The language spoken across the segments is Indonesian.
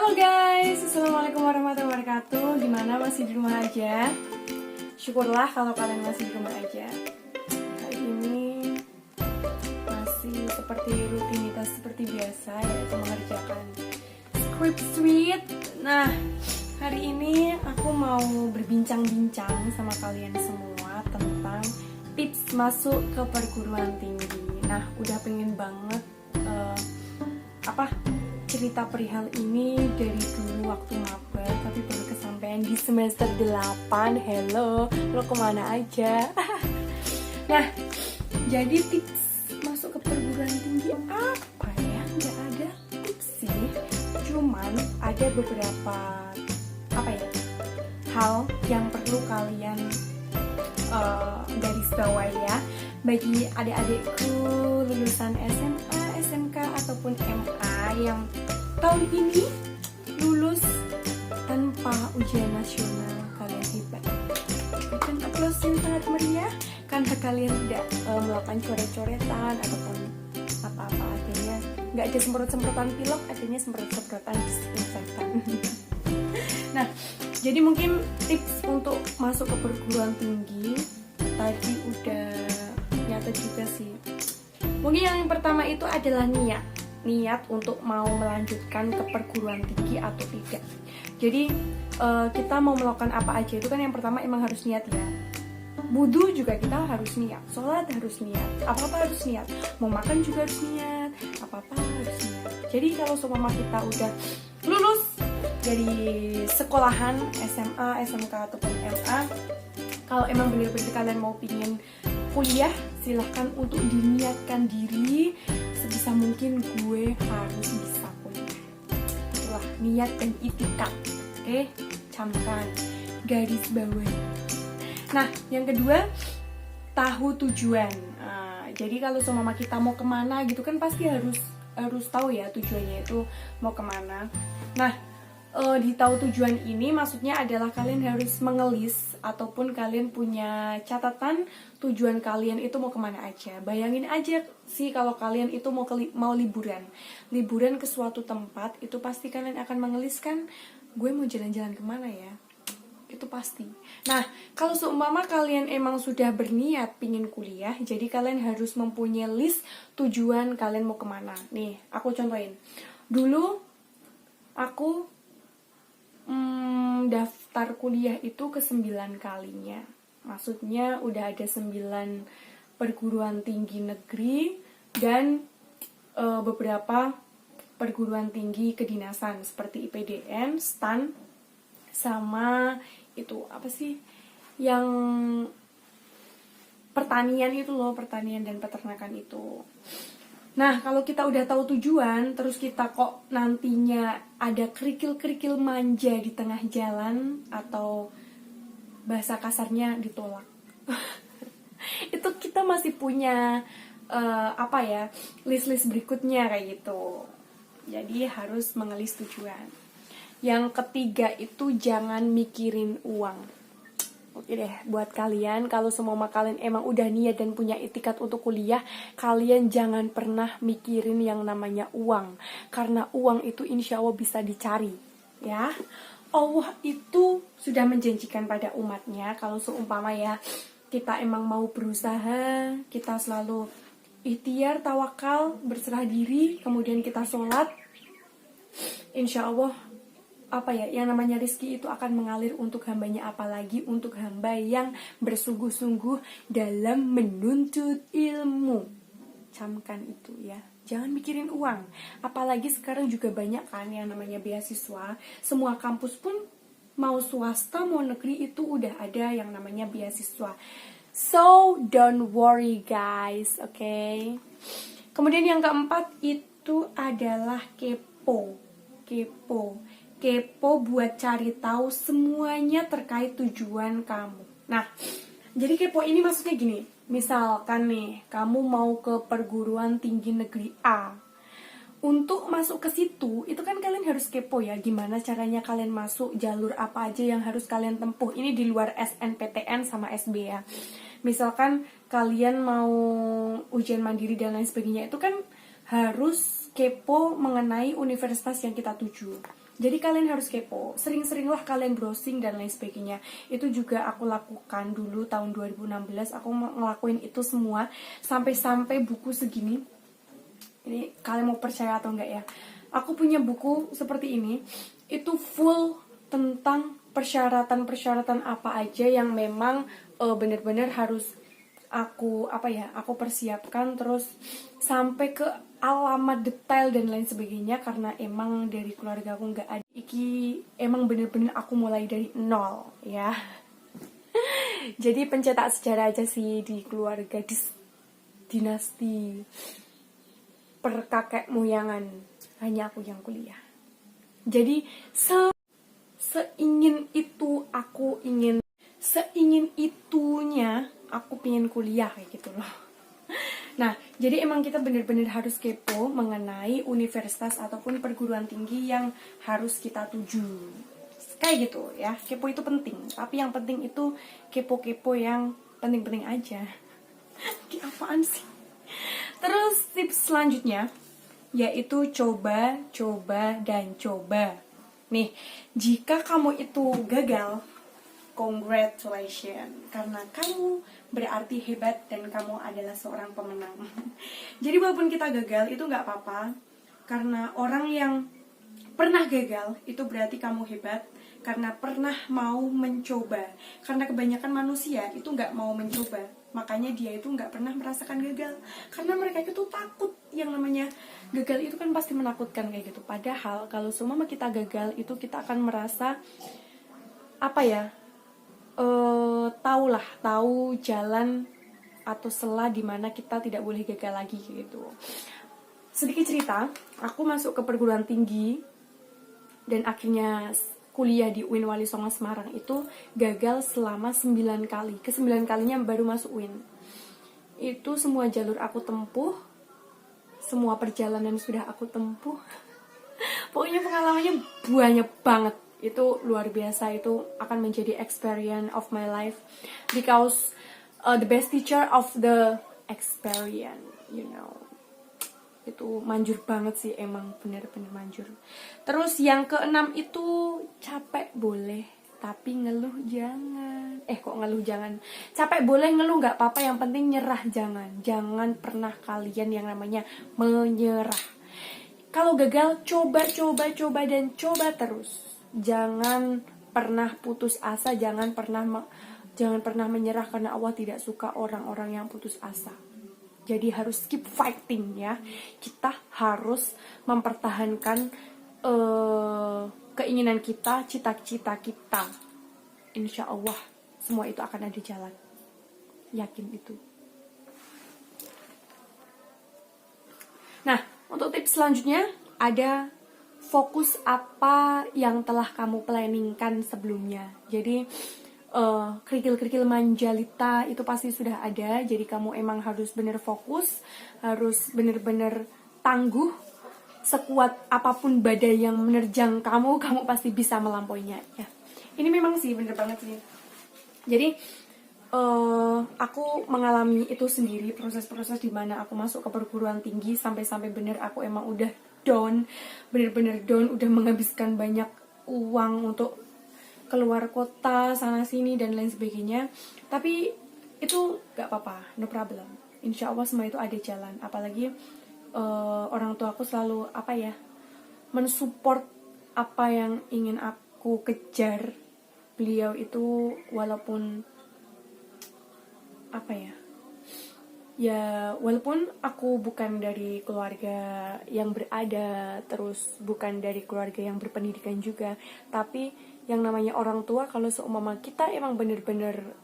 Halo guys, assalamualaikum warahmatullahi wabarakatuh. Gimana, masih di rumah aja? Syukurlah kalau kalian masih di rumah aja. Hari ini masih seperti rutinitas seperti biasa, yaitu mengerjakan script suite. Nah, hari ini aku mau berbincang-bincang sama kalian semua tentang tips masuk ke perguruan tinggi. Nah, udah pengen banget cerita perihal ini dari dulu waktu maba, tapi baru kesampaian di semester 8. Hello, lo kemana aja? Nah, jadi tips masuk ke perguruan tinggi apa ya? Nggak ada tips sih, cuman ada beberapa hal yang perlu kalian garis bawah ya, bagi adik-adikku lulusan SMA, SMK ataupun MA yang tahun ini lulus tanpa ujian nasional. Kalian hebat. Berikan aplaus yang sangat meriah karena kalian tidak melakukan coret-coretan ataupun apa-apa, artinya nggak ada semprot-semprotan pilok, artinya semprot-semprotan disinfektan. Nah, jadi mungkin tips untuk masuk ke perguruan tinggi tadi udah nyata juga sih. Mungkin yang pertama itu adalah niat untuk mau melanjutkan ke perguruan tinggi atau tidak. Jadi kita mau melakukan apa aja itu kan yang pertama emang harus niat ya. Wudu juga kita harus niat, sholat harus niat, apa-apa harus niat, mau makan juga harus niat, apa-apa harus niat. Jadi kalau seumpama kita udah lulus dari sekolahan SMA, SMK ataupun MA, kalau emang bener-bener kalian mau pingin kuliah, silahkan untuk diniatkan diri sebisa mungkin gue harus bisa kuliah. Itulah niat dan itikad. Oke, camkan, garis bawah. Nah, yang kedua, tahu tujuan. Jadi kalau seumpama kita mau kemana gitu kan pasti harus tahu ya tujuannya itu mau kemana. Nah, di tahu tujuan ini maksudnya adalah kalian harus mengelis ataupun kalian punya catatan tujuan kalian itu mau kemana aja. Bayangin aja sih kalau kalian itu mau liburan ke suatu tempat, itu pasti kalian akan mengeliskan, gue mau jalan-jalan kemana ya, itu pasti. Nah, kalau seumpama kalian emang sudah berniat pingin kuliah, jadi kalian harus mempunyai list tujuan kalian mau kemana. Nih, aku contohin. Dulu aku daftar kuliah itu ke 9 kalinya. Maksudnya udah ada 9 perguruan tinggi negeri dan beberapa perguruan tinggi kedinasan seperti IPDN, STAN, sama itu apa sih yang pertanian itu loh, pertanian dan peternakan itu. Nah, kalau kita udah tahu tujuan, terus kita kok nantinya ada kerikil-kerikil manja di tengah jalan, atau bahasa kasarnya ditolak. Itu kita masih punya list-list berikutnya kayak gitu. Jadi harus mengelis tujuan. Yang ketiga itu jangan mikirin uang. Oke deh, buat kalian, kalau semua kalian emang udah niat dan punya itikat untuk kuliah, kalian jangan pernah mikirin yang namanya uang. Karena uang itu insya Allah bisa dicari, ya. Allah itu sudah menjanjikan pada umatnya, kalau seumpama ya, kita emang mau berusaha, kita selalu ikhtiar, tawakal, berserah diri, kemudian kita sholat, insya Allah, yang namanya rezeki itu akan mengalir untuk hambanya, apalagi untuk hamba yang bersungguh-sungguh dalam menuntut ilmu. Camkan itu ya, jangan mikirin uang. Apalagi sekarang juga banyak kan yang namanya beasiswa. Semua kampus pun mau swasta mau negeri itu udah ada yang namanya beasiswa. So don't worry guys, okay? Kemudian yang keempat itu adalah kepo buat cari tahu semuanya terkait tujuan kamu. Nah, jadi kepo ini maksudnya gini, misalkan nih kamu mau ke perguruan tinggi negeri A, untuk masuk ke situ itu kan kalian harus kepo ya, gimana caranya kalian masuk, jalur apa aja yang harus kalian tempuh. Ini di luar SNPTN sama SB ya. Misalkan kalian mau ujian mandiri dan lain sebagainya, itu kan harus kepo mengenai universitas yang kita tuju. Jadi kalian harus kepo, sering-seringlah kalian browsing dan lain sebagainya. Itu juga aku lakukan dulu tahun 2016, aku ngelakuin itu semua sampai buku segini. Ini kalian mau percaya atau enggak ya? Aku punya buku seperti ini, itu full tentang persyaratan-persyaratan apa aja yang memang benar-benar harus aku persiapkan, terus sampai ke alamat detail dan lain sebagainya, karena emang dari keluarga aku nggak ada. Iki emang bener-bener aku mulai dari nol ya. Jadi pencetak sejarah aja sih di keluarga, dinasti perkakek moyangan, hanya aku yang kuliah. Jadi seingin itunya aku pengen kuliah kayak gitu loh. Nah, jadi emang kita bener-bener harus kepo mengenai universitas ataupun perguruan tinggi yang harus kita tuju. Kayak gitu ya, kepo itu penting. Tapi yang penting itu kepo-kepo yang penting-penting aja. Apaan sih? Terus tips selanjutnya yaitu coba, dan coba. Nih, jika kamu itu gagal, congratulations, karena kamu berarti hebat dan kamu adalah seorang pemenang. Jadi walaupun kita gagal itu nggak apa-apa, karena orang yang pernah gagal itu berarti kamu hebat karena pernah mau mencoba. Karena kebanyakan manusia itu nggak mau mencoba, makanya dia itu nggak pernah merasakan gagal, karena mereka itu takut. Yang namanya gagal itu kan pasti menakutkan kayak gitu. Padahal kalau semua kita gagal itu kita akan merasa tahu jalan atau celah di mana kita tidak boleh gagal lagi gitu. Sedikit cerita, aku masuk ke perguruan tinggi dan akhirnya kuliah di UIN Wali Songo Semarang itu gagal selama 9 kali. Ke-9 kalinya baru masuk UIN. Itu semua jalur aku tempuh, semua perjalanan sudah aku tempuh. Pokoknya pengalamannya banyak banget. Itu luar biasa, itu akan menjadi experience of my life, because the best teacher of the experience, itu manjur banget sih, emang bener-bener manjur. Terus yang keenam itu capek boleh, tapi ngeluh jangan. Kok ngeluh jangan? Capek boleh, ngeluh nggak apa-apa, yang penting nyerah jangan pernah kalian yang namanya menyerah. Kalau gagal, coba dan coba terus. Jangan pernah putus asa, jangan pernah menyerah, karena Allah tidak suka orang-orang yang putus asa. Jadi harus keep fighting ya. Kita harus mempertahankan keinginan kita, cita-cita kita. Insya Allah semua itu akan ada jalan. Yakin itu. Nah, untuk tips selanjutnya ada fokus apa yang telah kamu planningkan sebelumnya. Jadi kerikil-kerikil manjalita itu pasti sudah ada. Jadi kamu emang harus bener fokus, harus bener-bener tangguh. Sekuat apapun badai yang menerjang kamu pasti bisa melampauinya ya. Ini memang sih bener banget sih. Jadi aku mengalami itu sendiri, proses-proses dimana aku masuk ke perguruan tinggi sampai bener aku emang udah down, bener-bener down, udah menghabiskan banyak uang untuk keluar kota sana sini dan lain sebagainya. Tapi itu gak apa-apa, no problem. Insya Allah semua itu ada jalan. Apalagi orang tua aku selalu mensupport apa yang ingin aku kejar. Beliau itu walaupun walaupun aku bukan dari keluarga yang berada, terus bukan dari keluarga yang berpendidikan juga, tapi yang namanya orang tua, kalau seumpama kita emang bener-bener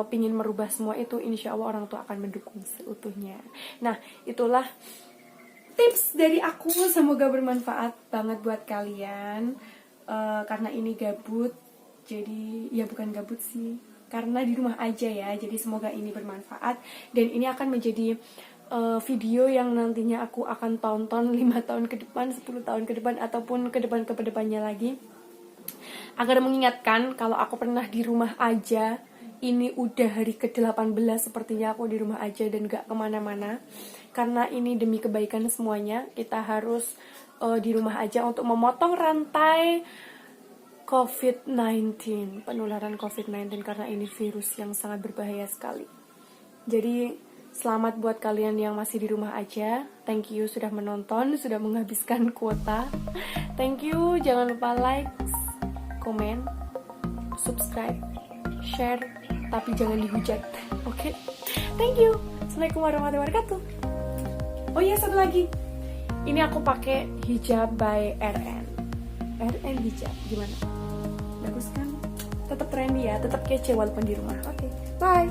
pingin merubah semua itu, insya Allah orang tua akan mendukung seutuhnya. Nah, itulah tips dari aku, semoga bermanfaat banget buat kalian. Karena ini gabut, jadi ya bukan gabut sih, karena di rumah aja ya, jadi semoga ini bermanfaat. Dan ini akan menjadi video yang nantinya aku akan tonton 5 tahun ke depan, 10 tahun ke depan, ataupun ke depannya lagi, agar mengingatkan kalau aku pernah di rumah aja. Ini udah hari ke-18 sepertinya aku di rumah aja dan gak kemana-mana. karena ini demi kebaikan semuanya, kita harus di rumah aja untuk memotong rantai COVID-19, penularan COVID-19, karena ini virus yang sangat berbahaya sekali. Jadi selamat buat kalian yang masih di rumah aja. Thank you sudah menonton, sudah menghabiskan kuota. Thank you, jangan lupa like, komen, subscribe, share, tapi jangan dihujat. Oke? Thank you. Assalamualaikum warahmatullahi wabarakatuh. Oh iya, satu lagi. Ini aku pakai hijab by RN. RN hijab, gimana? Bagus kan? Tetap trendy ya, tetap kece walaupun di rumah. Oke, bye.